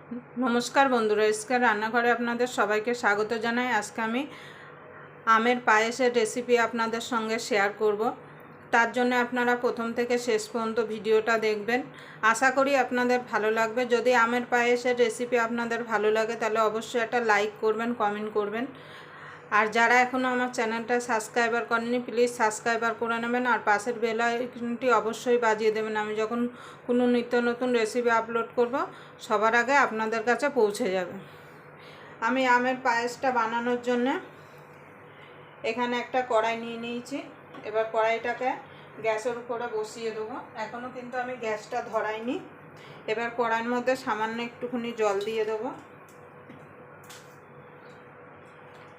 नमस्कार बंधुरा इसके रान्नाघरे आपनादेर सबाइके स्वागत जानाई। आजके आमी आमेर पायेसेर रेसिपि आपनादेर संगे शेयर करब। तार जोन्नो आपनारा प्रथम थेके शेष पर्यन्त भिडियोटा देखबेन। आशा करी आपनादेर भालो लागबे। यदि आमेर पायेसेर रेसिपि आपनादेर भालो लागे ताहले अवश्यई एकटा लाइक करबेन, कमेंट करबेन। और যারা এখনো আমার চ্যানেলটা সাবস্ক্রাইবার করেননি প্লিজ সাবস্ক্রাইবার করে নেবেন আর পাশের বেল আইকনটি অবশ্যই বাজিয়ে দেবেন। আমি যখন কোনো নিত্য নতুন রেসিপি আপলোড করব সবার আগে আপনাদের কাছে পৌঁছে যাবে। আমি আমের পায়েসটা বানানোর জন্য এখানে একটা কড়াই নিয়ে নিয়েছি। এবার কড়াইটাকে গ্যাসের উপরে বসিয়ে দেবো। এখনও কিন্তু আমি গ্যাসটা ধরাইনি। এবার কড়াইয়ের মধ্যে সামান্য একটুখানি জল দিয়ে দেবো।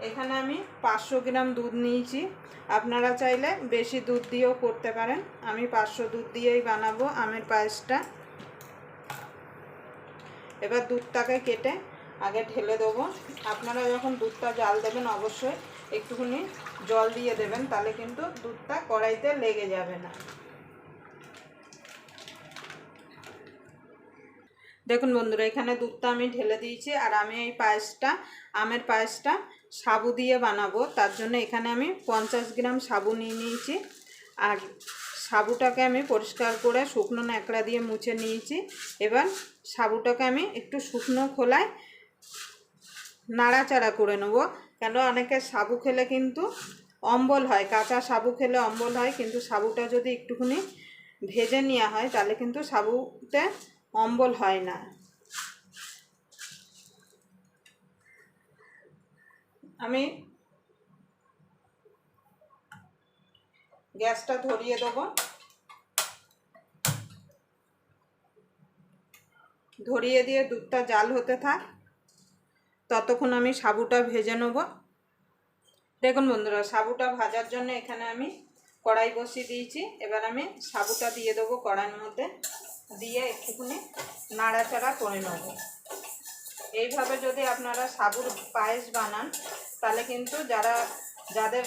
এখানে আমি 500 গ্রাম দুধ নিয়েছি। আপনারা চাইলে বেশি দুধ দিয়েও করতে পারেন। আমি 500 দুধ দিয়েই বানাবো আমের পায়েসটা। এবার দুধটাকে কেটে আগে ঢেলে দেবো। আপনারা যখন দুধটা জাল দেবেন অবশ্যই একটুখানি জল দিয়ে দেবেন, তাহলে কিন্তু দুধটা কড়াইতে লেগে যাবে না। দেখুন বন্ধুরা, এখানে দুধটা আমি ঢেলে দিয়েছি। আর আমি এই পায়েসটা আমের পায়েসটা সাবু দিয়ে বানাবো। তার জন্য এখানে আমি 50 গ্রাম সাবু নিয়ে নিয়েছি। আর সাবুটাকে আমি পরিষ্কার করে শুকনো ন্যাকড়া দিয়ে মুছে নিয়েছি। এবার সাবুটাকে আমি একটু শুকনো খোলায় নাড়াচাড়া করে নেব। কেন অনেকে সাবু খেলে কিন্তু অম্বল হয়, কাঁচা সাবু খেলে অম্বল হয়, কিন্তু সাবুটা যদি একটুখানি ভেজে নেওয়া হয় তাহলে কিন্তু সাবুতে অম্বল হয় না। আমি গ্যাসটা ধরিয়ে দেবো। ধরিয়ে দিয়ে দুধটা জাল হতে থাক, ততক্ষণ আমি সাবুটা ভেজে নেব। দেখুন বন্ধুরা, সাবুটা ভাজার জন্য এখানে আমি কড়াই বসিয়ে দিয়েছি। এবার আমি সাবুটা দিয়ে দেবো কড়াইয়ের মধ্যে, দিয়ে একটুখানি নাড়াচাড়া করে নেব। এইভাবে যদি আপনারা সাবুর পায়েস বানান তাহলে কিন্তু যাদের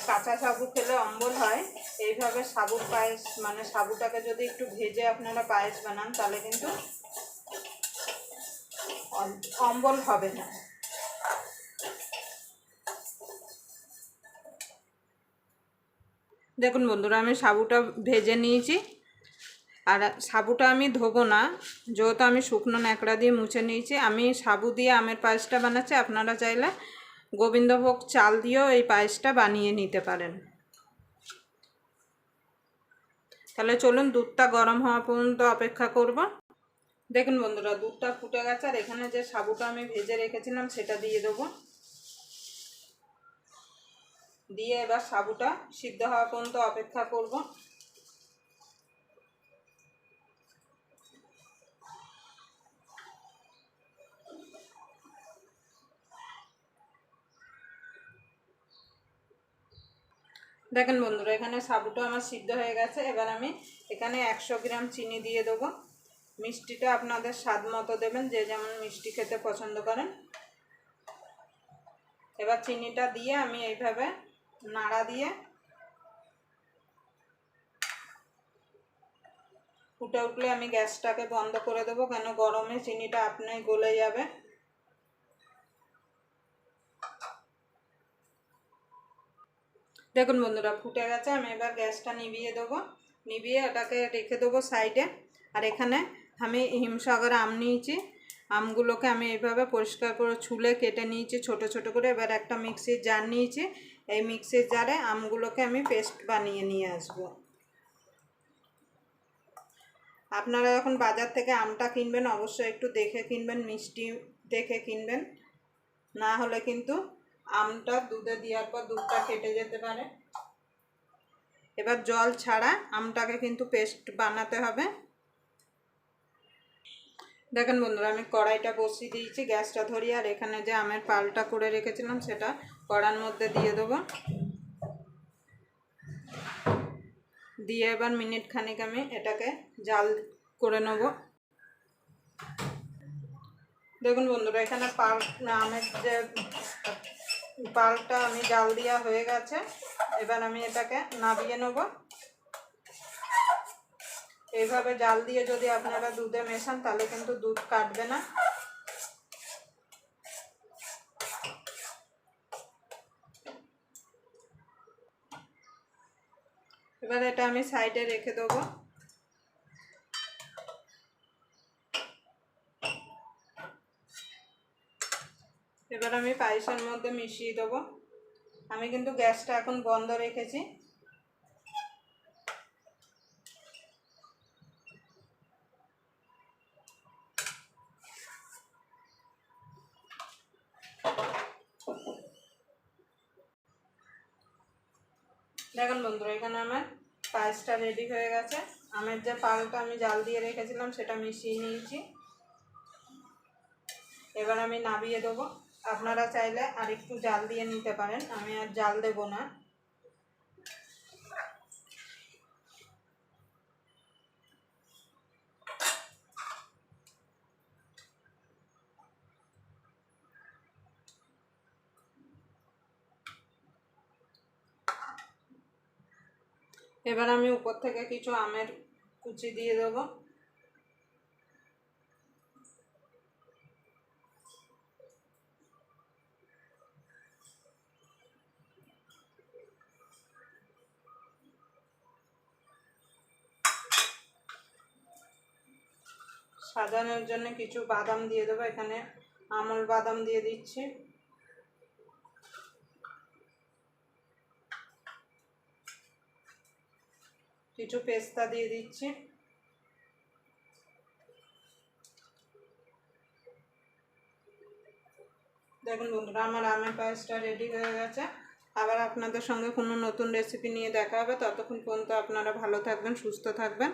কাঁচা সাবু খেলে অম্বল হয়, এইভাবে সাবুর পায়েস মানে সাবুটাকে যদি একটু ভেজে আপনারা পায়েস বানান তাহলে কিন্তু অম্বল হবে না। দেখুন বন্ধুরা, আমি সাবুটা ভেজে নিয়েছি। আর সাবুটা আমি ধোবো না, যেহেতু আমি শুকনো ন্যাকড়া দিয়ে মুছে নিয়েছি। আমি সাবু দিয়ে আমের পায়েসটা বানাচ্ছি। আপনারা চাইলে গোবিন্দভোগ চাল দিয়েও এই পায়েসটা বানিয়ে নিতে পারেন। তাহলে চলুন দুধটা গরম হওয়া পর্যন্ত অপেক্ষা করব। দেখুন বন্ধুরা, দুধটা ফুটে গেছে। আর এখানে যে সাবুটা আমি ভেজে রেখেছিলাম সেটা দিয়ে দেবো। দিয়ে এবার সাবুটা সিদ্ধ হওয়া পর্যন্ত অপেক্ষা করব। দেখেন বন্ধুরা, এখানে সাবুটা আমার সিদ্ধ হয়ে গেছে। এবার আমি এখানে 100 গ্রাম চিনি দিয়ে দেবো। মিষ্টিটা আপনাদের স্বাদ মতো দেবেন, যে যেমন মিষ্টি খেতে পছন্দ করেন। এবার চিনিটা দিয়ে আমি এইভাবে নাড়া দিয়ে ফুটে উঠলে আমি গ্যাসটাকে বন্ধ করে দেবো, কেন গরমে চিনিটা আপনাই গলে যাবে। দেখুন বন্ধুরা, ফুটে গেছে। আমি এবার গ্যাসটা নিভিয়ে দেবো। নিভিয়ে এটাকে রেখে দেবো সাইডে। আর এখানে আমি হিমসাগর আম নিয়েছি। আমগুলোকে আমি এইভাবে পরিষ্কার করে ছুলে কেটে নিয়েছি ছোট ছোট করে। এবার একটা মিক্সির জার নিয়েছি। এই মিক্সির জারে আমগুলোকে আমি পেস্ট বানিয়ে নিয়ে আসবো। আপনারা যখন বাজার থেকে আমটা কিনবেন অবশ্যই একটু দেখে কিনবেন, মিষ্টি দেখে কিনবেন, না হলে কিন্তু আমটা দুধে দেওয়ার পর দুধটা কেটে যেতে পারে। এবার জল ছাড়া আমটাকে কিন্তু পেস্ট বানাতে হবে। দেখেন বন্ধুরা, আমি কড়াইটা বসিয়ে দিয়েছি, গ্যাসটা ধরিয়ে। আর এখানে যে আমের পালটা করে রেখেছিলাম সেটা কড়ার মধ্যে দিয়ে দেবো। দিয়ে এবার মিনিট খানিক আমি এটাকে জাল করে নেব। দেখুন বন্ধুরা, এখানে আমের যে পালটা আমি জাল দেওয়া হয়ে গেছে। এবার আমি এটাকে নামিয়ে নেব। এইভাবে জাল দিয়ে যদি আপনারা দুধে মেশান তাহলে কিন্তু দুধ কাটবে না। এবার এটা আমি সাইডে রেখে দেবো। এবার আমি পায়েসের মধ্যে মিশিয়ে দেবো। আমি কিন্তু গ্যাসটা এখন বন্ধ রেখেছি। দেখুন বন্ধুরা, এখানে আমার পায়েসটা রেডি হয়ে গেছে। আমের যে পালটা আমি জাল দিয়ে রেখেছিলাম সেটা মিশিয়ে নিয়েছি। এবার আমি নামিয়ে দেবো। আপনারা চাইলে আর একটু জাল দিয়ে নিতে পারেন, আমি আর জাল দেব না। এবার আমি উপর থেকে কিছু আমের কুচি দিয়ে দেবো। সাজানোর জন্য কিছু বাদাম দিয়ে দেবো, এখানে আমল বাদাম দিয়ে দিচ্ছি। কিছু পেস্তা দিয়ে দিচ্ছি। দেখুন বন্ধুরা, আমার আমের পায়েসটা রেডি হয়ে গেছে। আবার আপনাদের সঙ্গে কোনো নতুন রেসিপি নিয়ে দেখা হবে। ততক্ষণ পর্যন্ত আপনারা ভালো থাকবেন, সুস্থ থাকবেন।